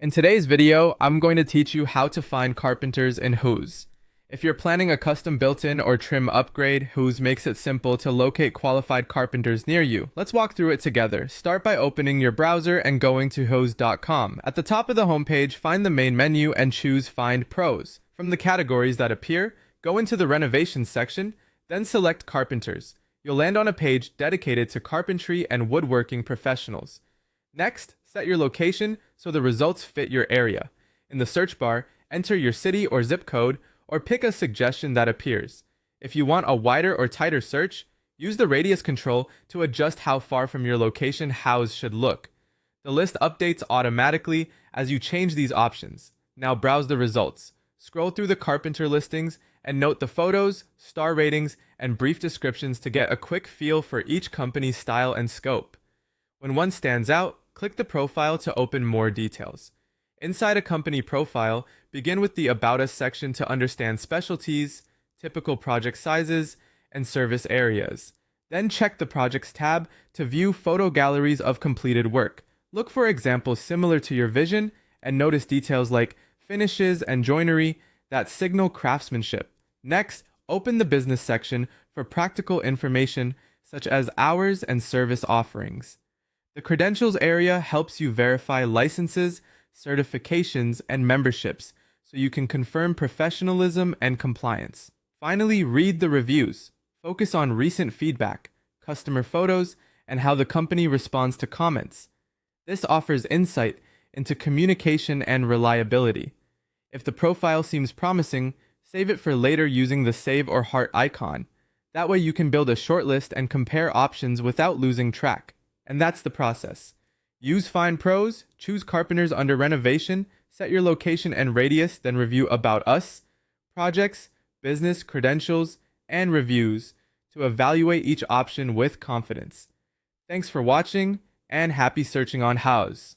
In today's video, I'm going to teach you how to find carpenters in Houzz. If you're planning a custom built-in or trim upgrade, Houzz makes it simple to locate qualified carpenters near you. Let's walk through it together. Start by opening your browser and going to houzz.com. At the top of the homepage, find the main menu and choose Find Pros. From the categories that appear, go into the renovations section, then select Carpenters. You'll land on a page dedicated to carpentry and woodworking professionals. Next, set your location so the results fit your area. In the search bar, enter your city or zip code, or pick a suggestion that appears. If you want a wider or tighter search, use the radius control to adjust how far from your location Houzz should look. The list updates automatically as you change these options. Now browse the results. Scroll through the carpenter listings and note the photos, star ratings, and brief descriptions to get a quick feel for each company's style and scope. When one stands out, click the profile to open more details. Inside a company profile, begin with the About Us section to understand specialties, typical project sizes, and service areas. Then check the Projects tab to view photo galleries of completed work. Look for examples similar to your vision and notice details like finishes and joinery that signal craftsmanship. Next, open the Business section for practical information such as hours and service offerings. The Credentials area helps you verify licenses, certifications, and memberships so you can confirm professionalism and compliance. Finally, read the reviews. Focus on recent feedback, customer photos, and how the company responds to comments. This offers insight into communication and reliability. If the profile seems promising, save it for later using the save or heart icon. That way you can build a short list and compare options without losing track. And that's the process. Use Find Pros, choose Carpenters under Renovation, set your location and radius, then review About Us, Projects, Business, Credentials, and Reviews to evaluate each option with confidence. Thanks for watching, and happy searching on Houzz.